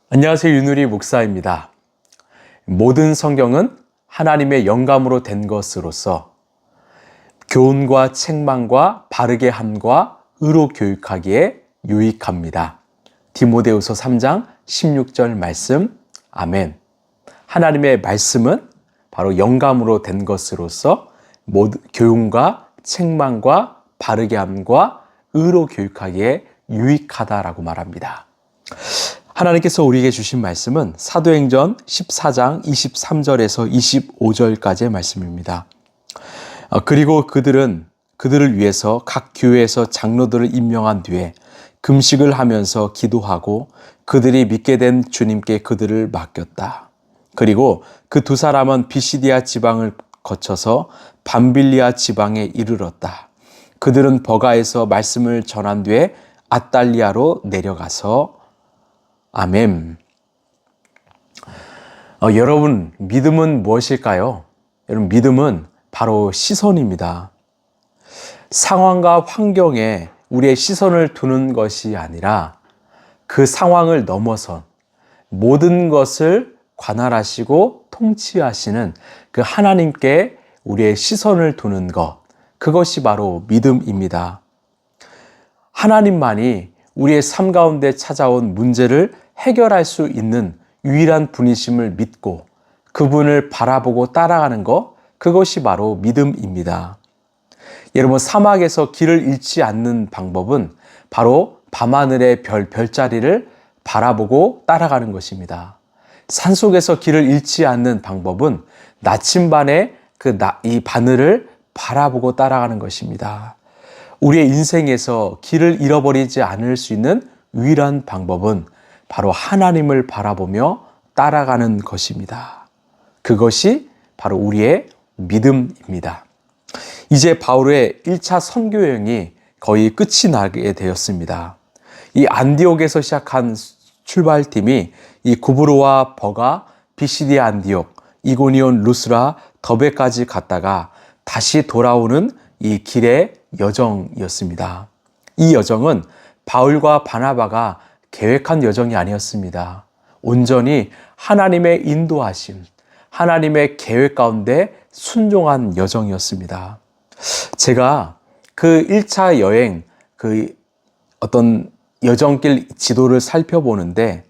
안녕하세요. 윤우리 목사입니다. 모든 성경은 하나님의 영감으로 된 것으로서 교훈과 책망과 바르게 함과 의로 교육하기에 유익합니다. 디모데후서 3장 16절 말씀. 아멘. 하나님의 말씀은 바로 영감으로 된 것으로서 교훈과 책망과 바르게 함과 의로 교육하기에 유익하다라고 말합니다. 하나님께서 우리에게 주신 말씀은 사도행전 14장 23절에서 25절까지의 말씀입니다. 그리고 그들을 위해서 각 교회에서 장로들을 임명한 뒤에 금식을 하면서 기도하고 그들이 믿게 된 주님께 그들을 맡겼다. 그리고 그 두 사람은 비시디아 지방을 거쳐서 밤빌리아 지방에 이르렀다. 그들은 버가에서 말씀을 전한 뒤에 앗달리아로 내려가서 아멘. 여러분, 믿음은 무엇일까요? 여러분, 믿음은 바로 시선입니다. 상황과 환경에 우리의 시선을 두는 것이 아니라 그 상황을 넘어선 모든 것을 관할하시고 통치하시는 그 하나님께 우리의 시선을 두는 것, 그것이 바로 믿음입니다. 하나님만이 우리의 삶 가운데 찾아온 문제를 해결할 수 있는 유일한 분이심을 믿고 그분을 바라보고 따라가는 것, 그것이 바로 믿음입니다. 여러분, 사막에서 길을 잃지 않는 방법은 바로 밤하늘의 별자리를 바라보고 따라가는 것입니다. 산속에서 길을 잃지 않는 방법은 나침반의 이 바늘을 바라보고 따라가는 것입니다. 우리의 인생에서 길을 잃어버리지 않을 수 있는 유일한 방법은 바로 하나님을 바라보며 따라가는 것입니다. 그것이 바로 우리의 믿음입니다. 이제 바울의 1차 선교 여행이 거의 끝이 나게 되었습니다. 이 안디옥에서 시작한 출발팀이 이 구브로와 버가, 비시디아 안디옥, 이고니온 루스라, 더베까지 갔다가 다시 돌아오는 이 길의 여정이었습니다. 이 여정은 바울과 바나바가 계획한 여정이 아니었습니다. 온전히 하나님의 인도하심, 하나님의 계획 가운데 순종한 여정이었습니다. 제가 그 1차 여행, 어떤 여정길 지도를 살펴보는데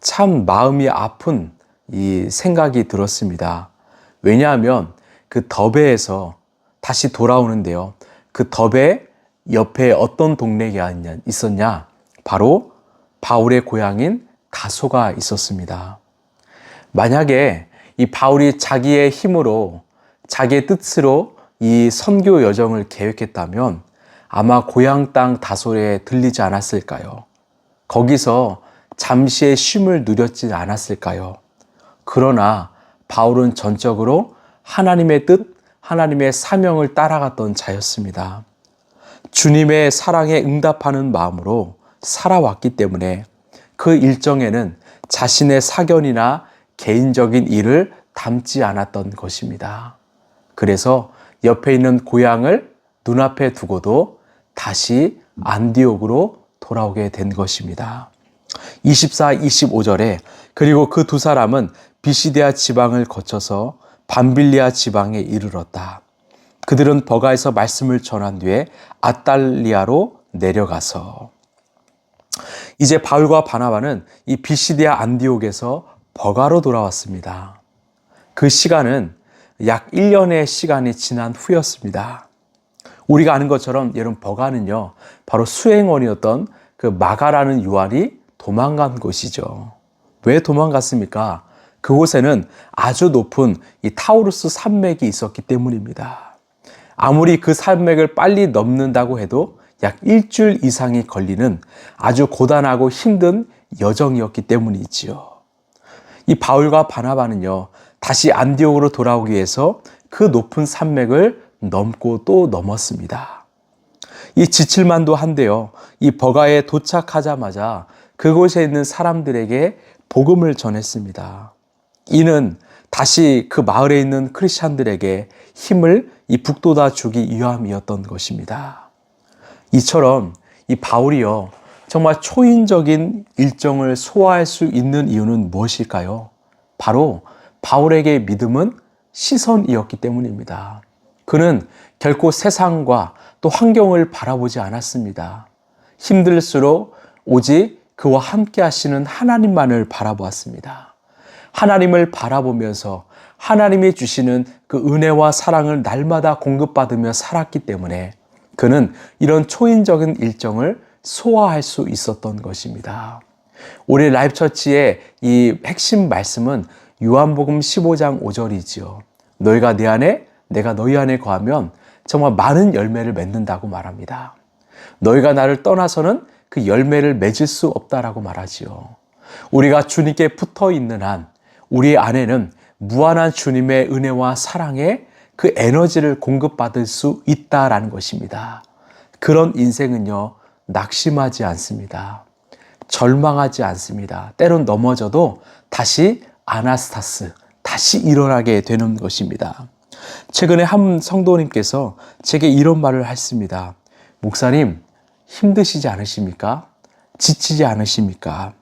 참 마음이 아픈 이 생각이 들었습니다. 왜냐하면 그 더베에서 다시 돌아오는데요. 그 더베 옆에 어떤 동네가 있었냐? 바로 바울의 고향인 다소가 있었습니다. 만약에 이 바울이 자기의 힘으로, 자기의 뜻으로 이 선교 여정을 계획했다면 아마 고향 땅 다소에 들리지 않았을까요? 거기서 잠시의 쉼을 누렸지 않았을까요? 그러나 바울은 전적으로 하나님의 뜻, 하나님의 사명을 따라갔던 자였습니다. 주님의 사랑에 응답하는 마음으로 살아왔기 때문에 그 일정에는 자신의 사견이나 개인적인 일을 담지 않았던 것입니다. 그래서 옆에 있는 고향을 눈앞에 두고도 다시 안디옥으로 돌아오게 된 것입니다. 24, 25절에 그리고 그 두 사람은 비시디아 지방을 거쳐서 밤빌리아 지방에 이르렀다. 그들은 버가에서 말씀을 전한 뒤에 앗달리아로 내려가서 이제 바울과 바나바는 이 비시디아 안디옥에서 버가로 돌아왔습니다. 그 시간은 약 1년의 시간이 지난 후였습니다. 우리가 아는 것처럼 여러분 버가는요, 바로 수행원이었던 그 마가라는 요한이 도망간 곳이죠. 왜 도망갔습니까? 그곳에는 아주 높은 이 타우루스 산맥이 있었기 때문입니다. 아무리 그 산맥을 빨리 넘는다고 해도 약 일주일 이상이 걸리는 아주 고단하고 힘든 여정이었기 때문이지요. 이 바울과 바나바는요, 다시 안디옥으로 돌아오기 위해서 그 높은 산맥을 넘고 또 넘었습니다. 이 지칠만도 한데요, 이 버가에 도착하자마자 그곳에 있는 사람들에게 복음을 전했습니다. 이는 다시 그 마을에 있는 크리스찬들에게 힘을 이 북돋아 주기 위함이었던 것입니다. 이처럼 이 바울이요, 정말 초인적인 일정을 소화할 수 있는 이유는 무엇일까요? 바로 바울에게 믿음은 시선이었기 때문입니다. 그는 결코 세상과 또 환경을 바라보지 않았습니다. 힘들수록 오직 그와 함께 하시는 하나님만을 바라보았습니다. 하나님을 바라보면서 하나님이 주시는 그 은혜와 사랑을 날마다 공급받으며 살았기 때문에 그는 이런 초인적인 일정을 소화할 수 있었던 것입니다. 우리 라이프처치의 이 핵심 말씀은 요한복음 15장 5절이지요. 너희가 내 안에 내가 너희 안에 거하면 정말 많은 열매를 맺는다고 말합니다. 너희가 나를 떠나서는 그 열매를 맺을 수 없다라고 말하지요. 우리가 주님께 붙어 있는 한 우리 안에는 무한한 주님의 은혜와 사랑에 그 에너지를 공급받을 수 있다라는 것입니다. 그런 인생은요, 낙심하지 않습니다. 절망하지 않습니다. 때론 넘어져도 다시 아나스타스, 다시 일어나게 되는 것입니다. 최근에 한 성도님께서 제게 이런 말을 했습니다. 목사님, 힘드시지 않으십니까? 지치지 않으십니까?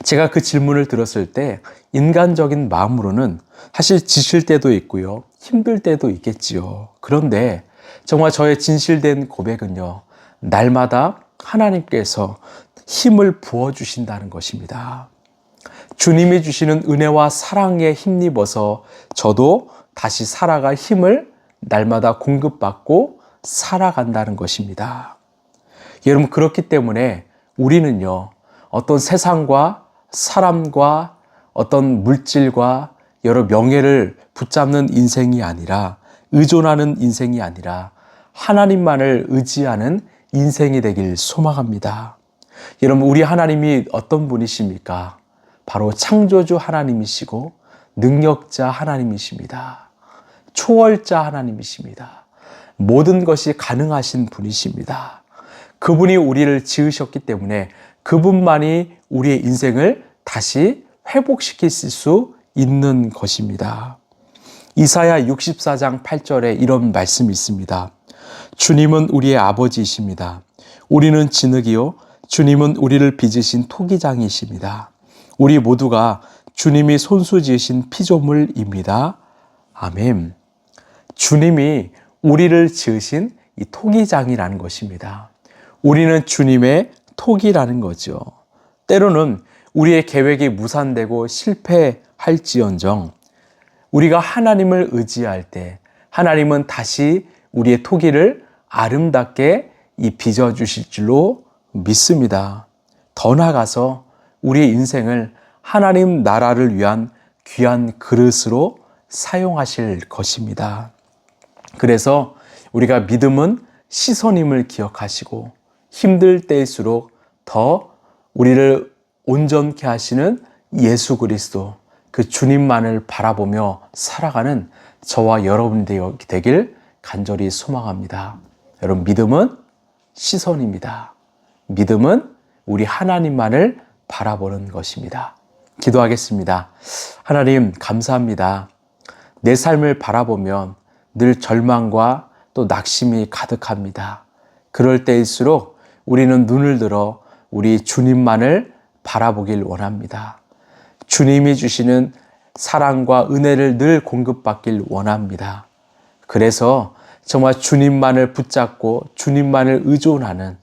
제가 그 질문을 들었을 때 인간적인 마음으로는 사실 지칠 때도 있고요. 힘들 때도 있겠지요. 그런데 정말 저의 진실된 고백은요. 날마다 하나님께서 힘을 부어주신다는 것입니다. 주님이 주시는 은혜와 사랑에 힘입어서 저도 다시 살아갈 힘을 날마다 공급받고 살아간다는 것입니다. 여러분, 그렇기 때문에 우리는요, 어떤 세상과 사람과 어떤 물질과 여러 명예를 붙잡는 인생이 아니라, 의존하는 인생이 아니라 하나님만을 의지하는 인생이 되길 소망합니다. 여러분, 우리 하나님이 어떤 분이십니까? 바로 창조주 하나님이시고 능력자 하나님이십니다. 초월자 하나님이십니다. 모든 것이 가능하신 분이십니다. 그분이 우리를 지으셨기 때문에 그분만이 우리의 인생을 다시 회복시킬 수 있는 것입니다. 이사야 64장 8절에 이런 말씀이 있습니다. 주님은 우리의 아버지이십니다. 우리는 진흙이요 주님은 우리를 빚으신 토기장이십니다. 우리 모두가 주님이 손수 지으신 피조물입니다. 아멘. 주님이 우리를 지으신 이 토기장이라는 것입니다. 우리는 주님의 토기라는 거죠. 때로는 우리의 계획이 무산되고 실패할지언정 우리가 하나님을 의지할 때 하나님은 다시 우리의 토기를 아름답게 빚어주실 줄로 믿습니다. 더 나아가서 우리의 인생을 하나님 나라를 위한 귀한 그릇으로 사용하실 것입니다. 그래서 우리가 믿음은 시선임을 기억하시고 힘들 때일수록 더 우리를 온전케 하시는 예수 그리스도 그 주님만을 바라보며 살아가는 저와 여러분이 되길 간절히 소망합니다. 여러분, 믿음은 시선입니다. 믿음은 우리 하나님만을 바라보는 것입니다. 기도하겠습니다. 하나님, 감사합니다. 내 삶을 바라보면 늘 절망과 또 낙심이 가득합니다. 그럴 때일수록 우리는 눈을 들어 우리 주님만을 바라보길 원합니다. 주님이 주시는 사랑과 은혜를 늘 공급받길 원합니다. 그래서 정말 주님만을 붙잡고 주님만을 의존하는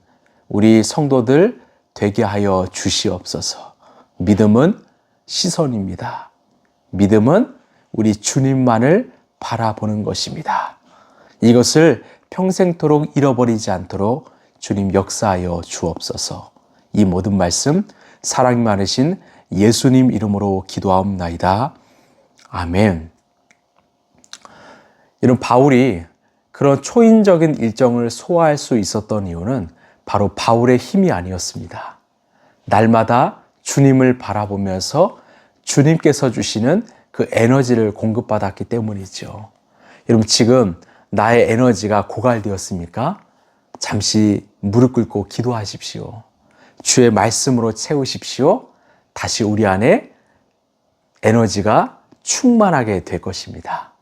우리 성도들 되게 하여 주시옵소서. 믿음은 시선입니다. 믿음은 우리 주님만을 바라보는 것입니다. 이것을 평생토록 잃어버리지 않도록 주님 역사하여 주옵소서. 이 모든 말씀 사랑이 많으신 예수님 이름으로 기도하옵나이다. 아멘. 이런 바울이 그런 초인적인 일정을 소화할 수 있었던 이유는 바로 바울의 힘이 아니었습니다. 날마다 주님을 바라보면서 주님께서 주시는 그 에너지를 공급받았기 때문이죠. 여러분, 지금 나의 에너지가 고갈되었습니까? 잠시 무릎 꿇고 기도하십시오. 주의 말씀으로 채우십시오. 다시 우리 안에 에너지가 충만하게 될 것입니다.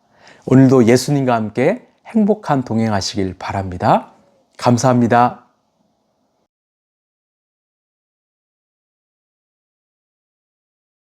오늘도 예수님과 함께 행복한 동행하시길 바랍니다. 감사합니다.